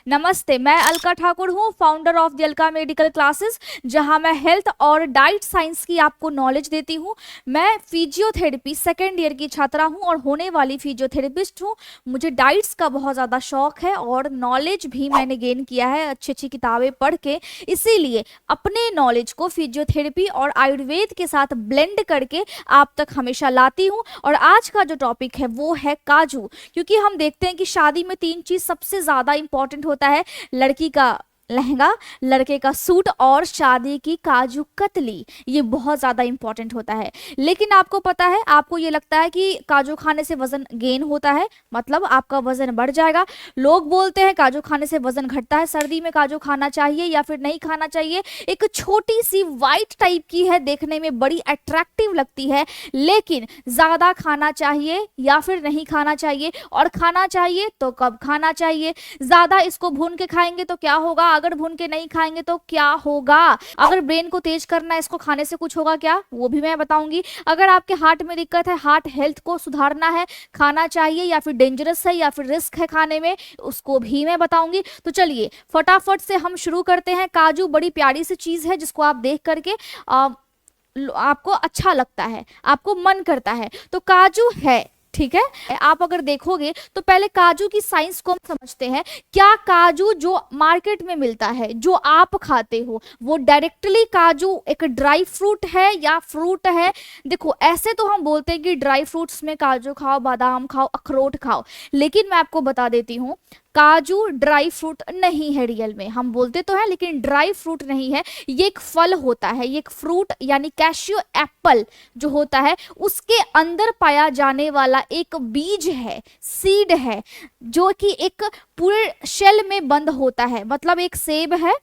नमस्ते, मैं अलका ठाकुर हूँ, founder of the Alka medical classes, जहाँ मैं हेल्थ और डाइट साइंस की आपको नॉलेज देती हूँ। मैं फिजियोथेरेपी सेकेंड ईयर की छात्रा हूँ और होने वाली फिजियोथेरेपिस्ट हूँ। मुझे डाइट्स का बहुत ज़्यादा शौक है और नॉलेज भी मैंने गेन किया है अच्छी अच्छी किताबें पढ़ के। इसीलिए अपने नॉलेज को फिजियोथेरेपी और आयुर्वेद के साथ ब्लेंड करके आप तक हमेशा लाती हूँ। और आज का जो टॉपिक है वो है काजू, क्योंकि हम देखते हैं कि शादी में 3 चीज़ सबसे ज़्यादा इंपॉर्टेंट होता है: लड़की का लहंगा, लड़के का सूट और शादी की काजू कतली। ये बहुत ज़्यादा इंपॉर्टेंट होता है। लेकिन आपको पता है, आपको ये लगता है कि काजू खाने से वजन गेन होता है, मतलब आपका वजन बढ़ जाएगा। लोग बोलते हैं काजू खाने से वजन घटता है। सर्दी में काजू खाना चाहिए या फिर नहीं खाना चाहिए? एक छोटी सी वाइट टाइप की है, देखने में बड़ी अट्रैक्टिव लगती है, लेकिन ज़्यादा खाना चाहिए या फिर नहीं खाना चाहिए? और खाना चाहिए तो कब खाना चाहिए? ज़्यादा इसको भून के खाएंगे तो क्या होगा? अगर भून के नहीं खाएंगे तो क्या होगा? अगर ब्रेन को तेज करना है इसको खाने से कुछ होगा क्या? वो भी मैं बताऊंगी। अगर आपके हार्ट में दिक्कत है, हार्ट हेल्थ को सुधारना है, खाना चाहिए या फिर डेंजरस है या फिर रिस्क है खाने में, उसको भी मैं बताऊंगी। तो चलिए फटाफट से हम शुरू करते हैं। काजू बड़ी प्यारी सी चीज है जिसको आप देख करके आपको अच्छा लगता है, आपको मन करता है। तो काजू है, ठीक है। आप अगर देखोगे तो पहले काजू की साइंस को हम समझते हैं। क्या काजू जो मार्केट में मिलता है, जो आप खाते हो, वो डायरेक्टली काजू एक ड्राई फ्रूट है या फ्रूट है? देखो, ऐसे तो हम बोलते हैं कि ड्राई फ्रूट्स में काजू खाओ, बादाम खाओ, अखरोट खाओ, लेकिन मैं आपको बता देती हूँ काजू ड्राई फ्रूट नहीं है। रियल में हम बोलते तो हैं लेकिन ड्राई फ्रूट नहीं है। ये एक फल होता है, ये एक फ्रूट यानी कैशियो एप्पल जो होता है उसके अंदर पाया जाने वाला एक बीज है, सीड है, जो कि एक पूरे शेल में बंद होता है। मतलब एक सेब है,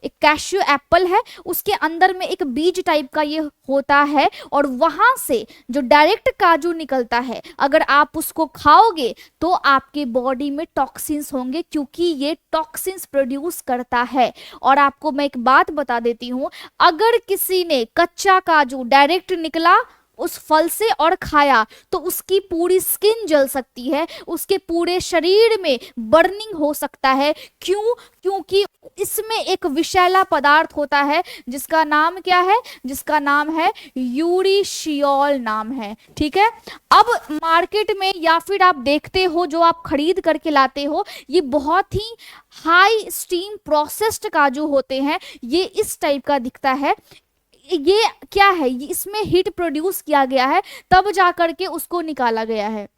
एक कैशियो एप्पल है, उसके अंदर में एक बीज टाइप का ये होता है और वहां से जो डायरेक्ट काजू निकलता है, अगर आप उसको खाओगे तो आपके बॉडी में टॉक्सिन्स होंगे, क्योंकि ये टॉक्सिन्स प्रोड्यूस करता है। और आपको मैं एक बात बता देती हूं, अगर किसी ने कच्चा काजू डायरेक्ट निकला उस फल से और खाया तो उसकी पूरी स्किन जल सकती है, उसके पूरे शरीर में बर्निंग हो सकता है। क्यों? क्योंकि इसमें एक विषैला पदार्थ होता है जिसका नाम क्या है? जिसका नाम है यूरिशियोल नाम है, ठीक है। अब मार्केट में या फिर आप देखते हो जो आप खरीद करके लाते हो, ये बहुत ही हाई स्टीम प्रोसेस्ड काजू होते हैं। ये इस टाइप का दिखता है। ये क्या है? ये इसमें हीट प्रोड्यूस किया गया है, तब जाकर के उसको निकाला गया है,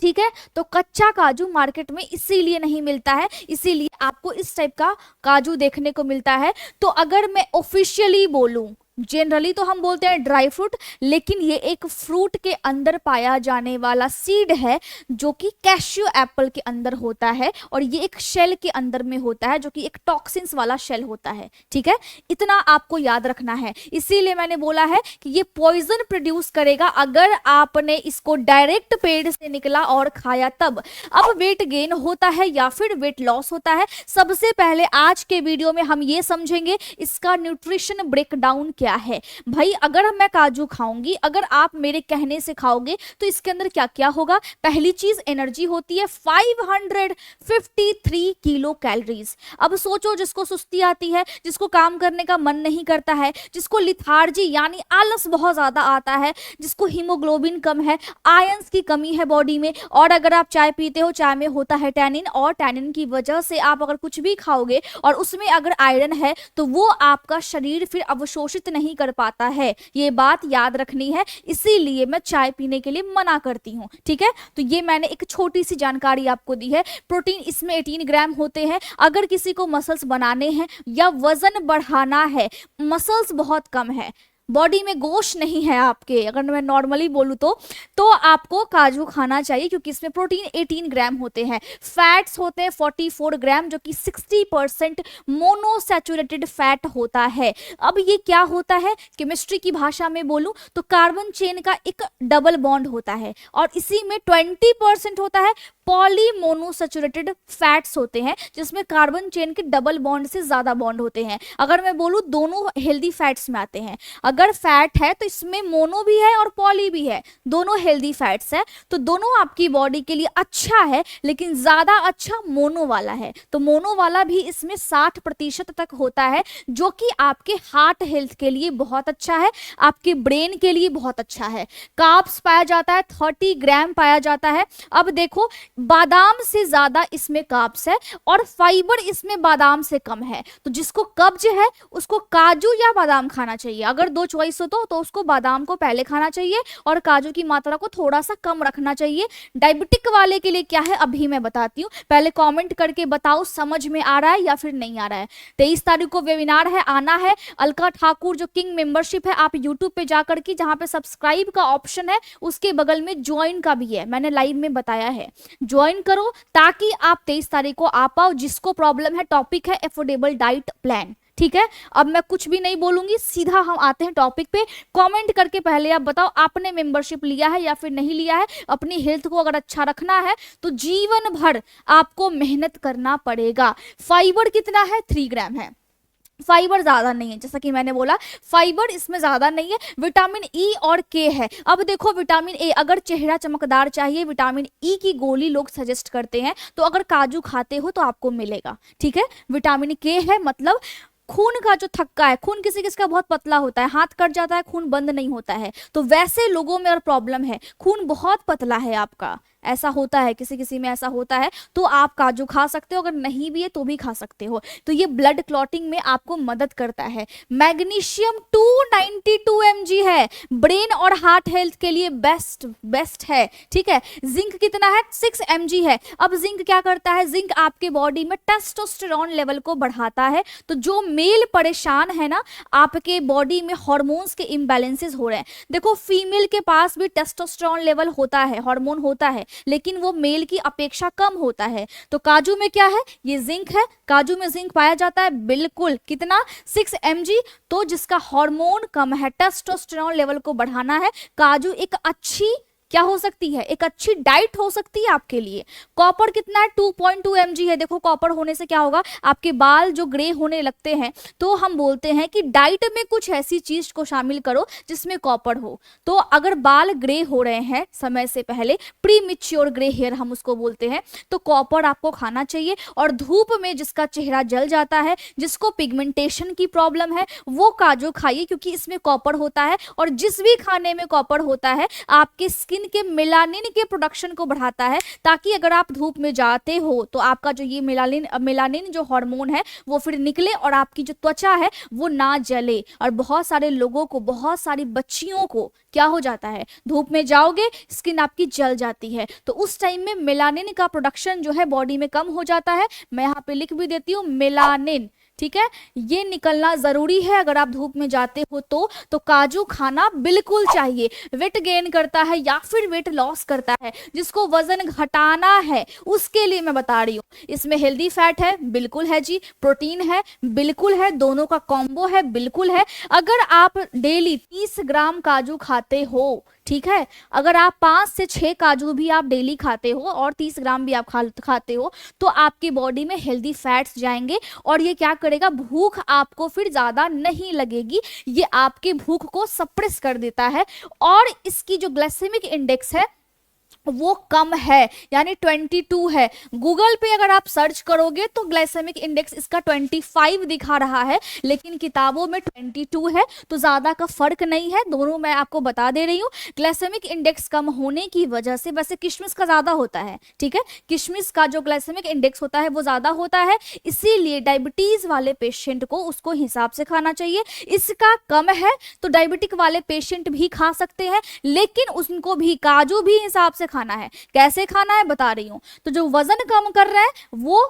ठीक है। तो कच्चा काजू मार्केट में इसीलिए नहीं मिलता है, इसीलिए आपको इस टाइप का काजू देखने को मिलता है। तो अगर मैं ऑफिशियली बोलूं, जनरली तो हम बोलते हैं ड्राई फ्रूट, लेकिन ये एक फ्रूट के अंदर पाया जाने वाला सीड है जो कि कैशियो एप्पल के अंदर होता है, और ये एक शेल के अंदर में होता है जो कि एक टॉक्सिन्स वाला शेल होता है, ठीक है। इतना आपको याद रखना है। इसीलिए मैंने बोला है कि ये पॉइजन प्रोड्यूस करेगा अगर आपने इसको डायरेक्ट पेड़ से निकला और खाया तब। अब वेट गेन होता है या फिर वेट लॉस होता है? सबसे पहले आज के वीडियो में हम ये समझेंगे इसका न्यूट्रिशन ब्रेकडाउन क्या है। भाई, अगर मैं काजू खाऊंगी, अगर आप मेरे कहने से खाओगे तो इसके अंदर क्या क्या होगा? पहली चीज एनर्जी होती है, 553 किलो कैलोरीज। अब सोचो, जिसको सुस्ती आती है, जिसको काम करने का मन नहीं करता है, जिसको लिथार्जी यानी आलस बहुत ज्यादा आता है, जिसको हीमोग्लोबिन कम है, आयंस की कमी है बॉडी में, और अगर आप चाय पीते हो, चाय में होता है टैनिन, और टैनिन की वजह से आप अगर कुछ भी खाओगे और उसमें अगर आयरन है तो वो आपका शरीर फिर अवशोषित नहीं कर पाता है। ये बात याद रखनी है, इसीलिए मैं चाय पीने के लिए मना करती हूँ, ठीक है। तो ये मैंने एक छोटी सी जानकारी आपको दी है। प्रोटीन इसमें 18 ग्राम होते हैं। अगर किसी को मसल्स बनाने हैं या वजन बढ़ाना है, मसल्स बहुत कम है, बॉडी में गोश्त नहीं है आपके, अगर मैं नॉर्मली बोलूँ तो आपको काजू खाना चाहिए, क्योंकि इसमें प्रोटीन 18 ग्राम होते हैं। फैट्स होते हैं 44 ग्राम, जो कि 60% मोनोसैचुरेटेड फैट होता है। अब ये क्या होता है? केमिस्ट्री की भाषा में बोलूं तो कार्बन चेन का एक डबल बॉन्ड होता है, और इसी में 20% होता है पॉलीमोनोसैचुरेटेड फैट्स होते हैं जिसमें कार्बन चेन के डबल बॉन्ड से ज्यादा बॉन्ड होते हैं। अगर मैं बोलूं दोनों हेल्दी फैट्स में आते हैं। अगर फैट है तो इसमें मोनो भी है और पॉली भी है, दोनों हेल्दी फैट्स है। तो दोनों आपकी बॉडी के लिए अच्छा है, लेकिन ज्यादा अच्छा मोनो वाला है। तो मोनो वाला भी इसमें 60% तक होता है, जो कि आपके हार्ट हेल्थ के लिए बहुत अच्छा है, आपके ब्रेन के लिए बहुत अच्छा है। कार्ब्स पाया जाता है 30 ग्राम पाया जाता है। अब देखो, बादाम से ज्यादा इसमें कार्ब्स है और फाइबर इसमें बादाम से कम है। तो जिसको कब्ज है उसको काजू या बादाम खाना चाहिए। अगर दो चॉइस हो तो उसको बादाम को पहले खाना चाहिए और काजू की मात्रा को थोड़ा सा कम रखना चाहिए। डायबिटिक वाले के लिए क्या है अभी मैं बताती हूँ, पहले कमेंट करके बताओ समझ में आ रहा है या फिर नहीं आ रहा है। 23 तारीख को वेबिनार है, आना है। अलका ठाकुर जो किंग मेंबरशिप है, आप यूट्यूब पे जाकर के जहां पे सब्सक्राइब का ऑप्शन है उसके बगल में ज्वाइन का भी है, मैंने लाइव में बताया है, ज्वाइन करो ताकि आप 23 तारीख को आ पाओ। जिसको प्रॉब्लम है, टॉपिक है अफोर्डेबल डाइट प्लान, ठीक है। अब मैं कुछ भी नहीं बोलूंगी, सीधा हम आते हैं टॉपिक पे। कमेंट करके पहले आप बताओ आपने मेंबरशिप लिया है या फिर नहीं लिया है। अपनी हेल्थ को अगर अच्छा रखना है तो जीवन भर आपको मेहनत करना पड़ेगा। फाइबर कितना है? 3 ग्राम है। फाइबर ज्यादा नहीं है, जैसा कि मैंने बोला फाइबर इसमें ज्यादा नहीं है। विटामिन ई और के है। अब देखो, विटामिन ए, अगर चेहरा चमकदार चाहिए विटामिन ई की गोली लोग सजेस्ट करते हैं, तो अगर काजू खाते हो तो आपको मिलेगा, ठीक है। विटामिन के है, मतलब खून का जो थक्का है, खून किसी किसी का बहुत पतला होता है, हाथ कट जाता है खून बंद नहीं होता है, तो वैसे लोगों में और प्रॉब्लम है, खून बहुत पतला है आपका, ऐसा होता है, किसी किसी में ऐसा होता है, तो आप काजू खा सकते हो। अगर नहीं भी है तो भी खा सकते हो। तो ये ब्लड क्लॉटिंग में आपको मदद करता है। मैग्नीशियम 292 mg है, ब्रेन और हार्ट हेल्थ के लिए बेस्ट है, ठीक है। जिंक कितना है? 6 mg है। अब जिंक क्या करता है? जिंक आपके बॉडी में टेस्टोस्टेरोन लेवल को बढ़ाता है। तो जो मेल परेशान है ना, आपके बॉडी में हार्मोन्स के इम्बैलेंसेस हो रहे हैं, देखो फीमेल के पास भी टेस्टोस्टेरोन लेवल होता है, हार्मोन होता है, लेकिन वो मेल की अपेक्षा कम होता है। तो काजू में क्या है? ये जिंक है। काजू में जिंक पाया जाता है, बिल्कुल कितना? 6 mg। तो जिसका हार्मोन कम है, टेस्टोस्टेरोन लेवल को बढ़ाना है, काजू एक अच्छी क्या हो सकती है? एक अच्छी डाइट हो सकती है आपके लिए। कॉपर कितना है? 2.2 mg है। देखो कॉपर होने से क्या होगा, आपके बाल जो ग्रे होने लगते हैं, तो हम बोलते हैं कि डाइट में कुछ ऐसी चीज को शामिल करो जिसमें कॉपर हो। तो अगर बाल ग्रे हो रहे हैं समय से पहले, प्री मिच्योर ग्रे हेयर हम उसको बोलते हैं, तो कॉपर आपको खाना चाहिए। और धूप में जिसका चेहरा जल जाता है, जिसको पिगमेंटेशन की प्रॉब्लम है, वो काजू खाइए क्योंकि इसमें कॉपर होता है। और जिस भी खाने में कॉपर होता है आपके स्किन के मेलानिन के प्रोडक्शन को बढ़ाता है, ताकि अगर आप धूप में जाते हो तो आपका जो ये मेलानिन जो हार्मोन है वो फिर निकले और आपकी जो त्वचा है वो ना जले। और बहुत सारे लोगों को, बहुत सारी बच्चियों को क्या हो जाता है, धूप में जाओगे स्किन आपकी जल जाती है, तो उस टाइम में मेलानिन का प्रोडक्शन जो है बॉडी में कम हो जाता है। मैं यहाँ पे लिख भी देती हूँ मेलानिन, ठीक है, ये निकलना जरूरी है अगर आप धूप में जाते हो तो काजू खाना बिल्कुल चाहिए। वेट गेन करता है या फिर वेट लॉस करता है, जिसको वजन घटाना है उसके लिए मैं बता रही हूँ। इसमें हेल्दी फैट है, बिल्कुल है जी, प्रोटीन है, बिल्कुल है, दोनों का कॉम्बो है, बिल्कुल है। अगर आप डेली 30 ग्राम काजू खाते हो, ठीक है, अगर आप 5 से 6 काजू भी आप डेली खाते हो और 30 ग्राम भी आप खाते हो, तो आपकी बॉडी में हेल्दी फैट्स जाएंगे और ये क्या करेगा, भूख आपको फिर ज्यादा नहीं लगेगी, ये आपके भूख को सप्रेस कर देता है। और इसकी जो ग्लाइसेमिक इंडेक्स है वो कम है, यानी 22 है। गूगल पे अगर आप सर्च करोगे तो ग्लाइसेमिक इंडेक्स इसका 25 दिखा रहा है, लेकिन किताबों में 22 है, तो ज्यादा का फर्क नहीं है, दोनों मैं आपको बता दे रही हूँ। ग्लाइसेमिक इंडेक्स कम होने की वजह से, वैसे किशमिश का ज्यादा होता है, ठीक है, किशमिश का जो ग्लाइसेमिक इंडेक्स होता है वो ज्यादा होता है, इसीलिए डायबिटीज वाले पेशेंट को उसको हिसाब से खाना चाहिए। इसका कम है तो डायबिटिक वाले पेशेंट भी खा सकते हैं, लेकिन उनको भी काजू भी हिसाब से खाना है। कैसे खाना है बता रही हूं। तो जो वजन कम कर रहा है वो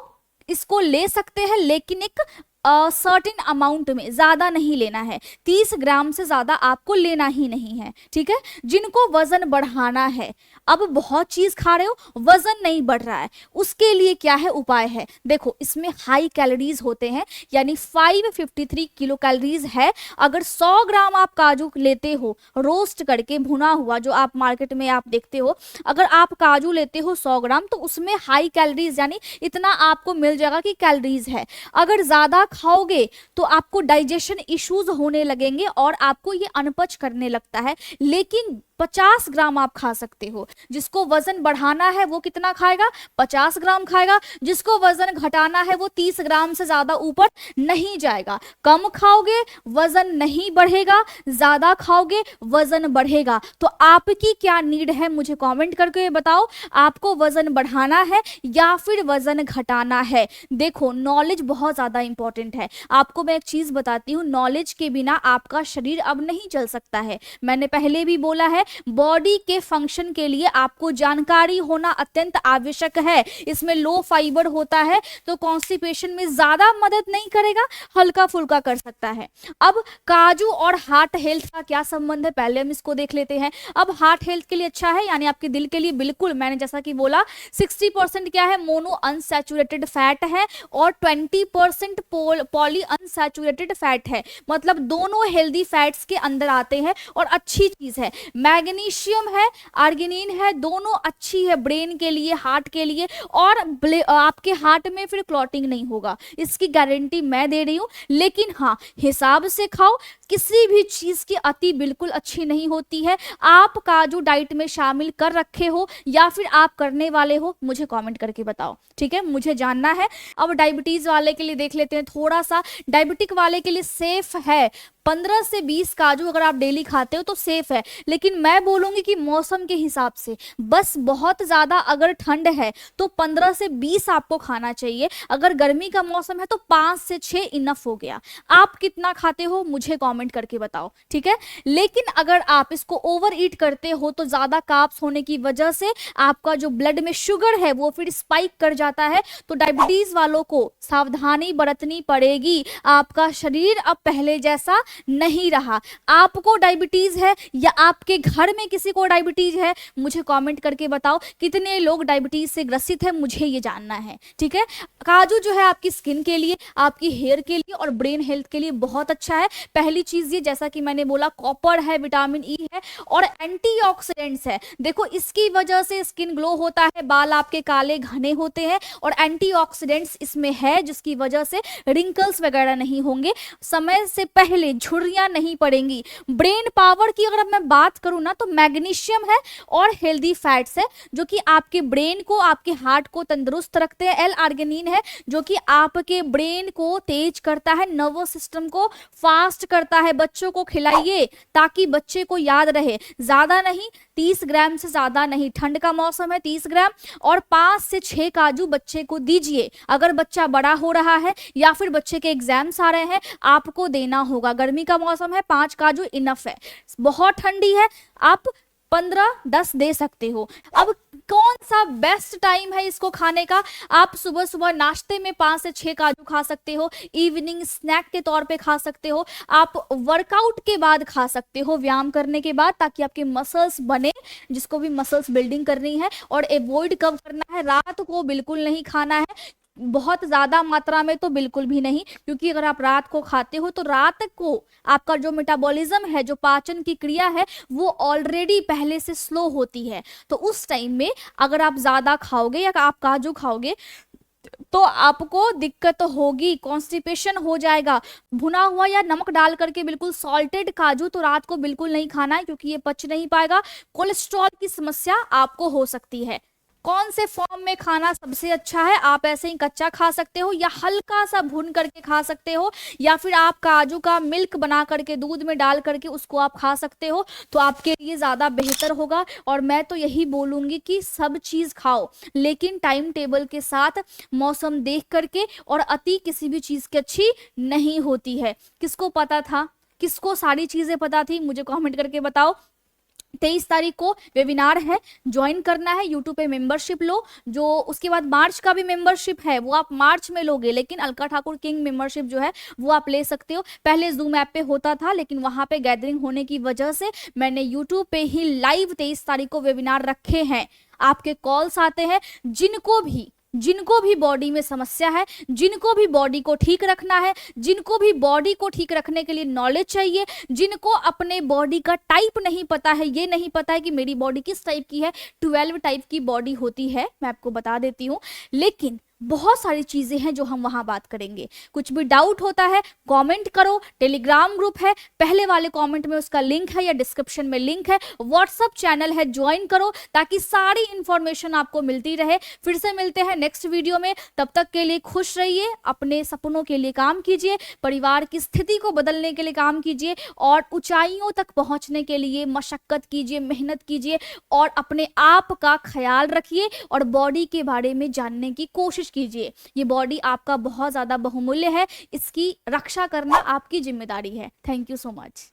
इसको ले सकते हैं, लेकिन एक सर्टेन अमाउंट में, ज्यादा नहीं लेना है, 30 ग्राम से ज्यादा आपको लेना ही नहीं है, ठीक है। जिनको वजन बढ़ाना है, अब बहुत चीज खा रहे हो, वजन नहीं बढ़ रहा है, उसके लिए क्या है उपाय है, देखो इसमें हाई कैलोरीज होते हैं, यानी 553 किलो कैलोरीज है। अगर 100 ग्राम आप काजू लेते हो रोस्ट करके भुना हुआ, जो आप मार्केट में आप देखते हो, अगर आप काजू लेते हो 100 ग्राम तो उसमें हाई कैलोरीज, यानी इतना आपको मिल जाएगा कि कैलोरीज है। अगर ज्यादा खाओगे तो आपको डाइजेशन इश्यूज होने लगेंगे और आपको ये अनपच करने लगता है। लेकिन 50 ग्राम आप खा सकते हो। जिसको वजन बढ़ाना है वो कितना खाएगा, 50 ग्राम खाएगा। जिसको वजन घटाना है वो 30 ग्राम से ज्यादा ऊपर नहीं जाएगा। कम खाओगे वजन नहीं बढ़ेगा, ज्यादा खाओगे वजन बढ़ेगा। तो आपकी क्या नीड है मुझे कमेंट करके बताओ, आपको वजन बढ़ाना है या फिर वजन घटाना है। देखो नॉलेज बहुत ज्यादा इंपॉर्टेंट है। आपको मैं एक चीज बताती हूँ, नॉलेज के बिना आपका शरीर अब नहीं चल सकता है। मैंने पहले भी बोला है, बॉडी के फंक्शन के लिए आपको जानकारी होना अत्यंत आवश्यक है। इसमें लो फाइबर होता है तो कॉन्स्टिपेशन में ज्यादा मदद नहीं करेगा, हल्का फुल्का कर सकता है। अब काजू और हार्ट हेल्थ का क्या संबंध है, पहले हम इसको देख लेते हैं। अब हार्ट हेल्थ के लिए अच्छा है, यानी आपके दिल के लिए बिल्कुल, मैंने जैसा कि बोला 60% क्या है, मोनो अनसैचुरेटेड फैट है और 20% पॉली अनसैचुरेटेड फैट है। मतलब दोनों हेल्दी फैट्स के अंदर आते हैं और अच्छी चीज है। मैग्नीशियम है, आर्गिनिन है, दोनों अच्छी है ब्रेन के लिए, हार्ट के लिए, और आपके हार्ट में फिर क्लॉटिंग नहीं होगा, इसकी गारंटी मैं दे रही हूं। लेकिन हाँ, हिसाब से खाओ, किसी भी चीज की अति बिल्कुल अच्छी नहीं होती है। आप काजू डाइट में शामिल कर रखे हो या फिर आप करने वाले हो, मुझे कमेंट करके बताओ, ठीक है, मुझे जानना है। अब डायबिटीज वाले के लिए देख लेते हैं थोड़ा सा। डायबिटिक वाले के लिए सेफ है 15 से 20 काजू, अगर आप डेली खाते हो तो सेफ है। लेकिन मैं बोलूंगी कि मौसम के हिसाब से, बस बहुत ज्यादा अगर ठंड है तो 15 से 20 आपको खाना चाहिए। अगर गर्मी का मौसम है तो 5 से 6 इनफ हो गया। आप कितना खाते हो मुझे कमेंट करके बताओ, ठीक है। लेकिन अगर आप इसको ओवर ईट करते हो तो ज्यादा कार्ब्स होने की वजह से आपका जो ब्लड में शुगर है वो फिर स्पाइक कर जाता है। तो डायबिटीज वालों को सावधानी बरतनी पड़ेगी। आपका शरीर अब पहले जैसा नहीं रहा। आपको डायबिटीज है या आपके घर में किसी को डायबिटीज है, मुझे कमेंट करके बताओ। कितने लोग डायबिटीज से ग्रसित है, मुझे ये जानना है, ठीक है। काजू जो है आपकी स्किन के लिए, आपकी हेयर के लिए और ब्रेन हेल्थ के लिए बहुत अच्छा है। पहली चीज ये, जैसा कि मैंने बोला, कॉपर है, विटामिन ई है और एंटीऑक्सीडेंट्स है। देखो इसकी वजह से स्किन ग्लो होता है, बाल आपके काले घने होते हैं और एंटीऑक्सीडेंट्स इसमें है, जिसकी वजह से रिंकल्स वगैरह नहीं होंगे, समय से पहले झुर्रियां नहीं पड़ेंगी। ब्रेन पावर की अगर मैं बात करूं ना, तो मैग्नीशियम है और हेल्दी फैट्स है जो कि आपके ब्रेन को, आपके हार्ट को तंदुरुस्त रखते हैं। एल आर्गिनिन है जो कि आपके ब्रेन को तेज करता है, नर्वस सिस्टम को फास्ट करता है। बच्चों को खिलाइए ताकि बच्चे को याद रहे, ज्यादा नहीं, 30 ग्राम से ज्यादा नहीं। ठंड का मौसम है, 30 ग्राम और 5 से 6 काजू बच्चे को दीजिए। अगर बच्चा बड़ा हो रहा है या फिर बच्चे के एग्जाम्स आ रहे हैं, आपको देना होगा। गर्मी का मौसम है, 5 काजू इनफ है। बहुत ठंडी है, आप 15-10 दे सकते हो। अब कौन सा बेस्ट टाइम है इसको खाने का, आप सुबह सुबह नाश्ते में 5 से 6 काजू खा सकते हो, इवनिंग स्नैक के तौर पे खा सकते हो, आप वर्कआउट के बाद खा सकते हो, व्यायाम करने के बाद, ताकि आपके मसल्स बने, जिसको भी मसल्स बिल्डिंग करनी है। और एवॉइड कब करना है, रात को बिल्कुल नहीं खाना है, बहुत ज्यादा मात्रा में तो बिल्कुल भी नहीं, क्योंकि अगर आप रात को खाते हो तो रात को आपका जो मेटाबॉलिज्म है, जो पाचन की क्रिया है, वो ऑलरेडी पहले से स्लो होती है। तो उस टाइम में अगर आप ज्यादा खाओगे या आप काजू खाओगे तो आपको दिक्कत होगी, कॉन्स्टिपेशन हो जाएगा। भुना हुआ या नमक डाल करके बिल्कुल सॉल्टेड काजू तो रात को बिल्कुल नहीं खाना है, क्योंकि ये पच नहीं पाएगा। कोलेस्ट्रॉल की समस्या आपको हो सकती है। कौन से फॉर्म में खाना सबसे अच्छा है, आप ऐसे ही कच्चा खा सकते हो या हल्का सा भून करके खा सकते हो, या फिर आप काजू का मिल्क बना करके दूध में डाल करके उसको आप खा सकते हो, तो आपके लिए ज्यादा बेहतर होगा। और मैं तो यही बोलूंगी कि सब चीज खाओ, लेकिन टाइम टेबल के साथ, मौसम देख करके, और अति किसी भी चीज की अच्छी नहीं होती है। किसको पता था, किसको सारी चीजें पता थी, मुझे कमेंट करके बताओ। 23 तारीख को वेबिनार है, ज्वाइन करना है, यूट्यूब पे मेंबरशिप लो। जो उसके बाद मार्च का भी मेंबरशिप है वो आप मार्च में लोगे, लेकिन अलका ठाकुर किंग मेंबरशिप जो है वो आप ले सकते हो। पहले जूम ऐप पे होता था, लेकिन वहां पे गैदरिंग होने की वजह से मैंने यूट्यूब पे ही लाइव 23 तारीख को वेबिनार रखे हैं। आपके कॉल्स आते हैं, जिनको भी बॉडी में समस्या है, जिनको भी बॉडी को ठीक रखना है, जिनको भी बॉडी को ठीक रखने के लिए नॉलेज चाहिए, जिनको अपने बॉडी का टाइप नहीं पता है, ये नहीं पता है कि मेरी बॉडी किस टाइप की है। 12 टाइप की बॉडी होती है, मैं आपको बता देती हूँ, लेकिन बहुत सारी चीजें हैं जो हम वहां बात करेंगे। कुछ भी डाउट होता है कमेंट करो, टेलीग्राम ग्रुप है, पहले वाले कमेंट में उसका लिंक है या डिस्क्रिप्शन में लिंक है, व्हाट्सएप चैनल है, ज्वाइन करो ताकि सारी इंफॉर्मेशन आपको मिलती रहे। फिर से मिलते हैं नेक्स्ट वीडियो में, तब तक के लिए खुश रहिए, अपने सपनों के लिए काम कीजिए, परिवार की स्थिति को बदलने के लिए काम कीजिए और ऊंचाइयों तक पहुंचने के लिए मशक्कत कीजिए, मेहनत कीजिए और अपने आप का ख्याल रखिए और बॉडी के बारे में जानने की कोशिश कीजिए। ये बॉडी आपका बहुत ज्यादा बहुमूल्य है, इसकी रक्षा करना आपकी जिम्मेदारी है। Thank you so much.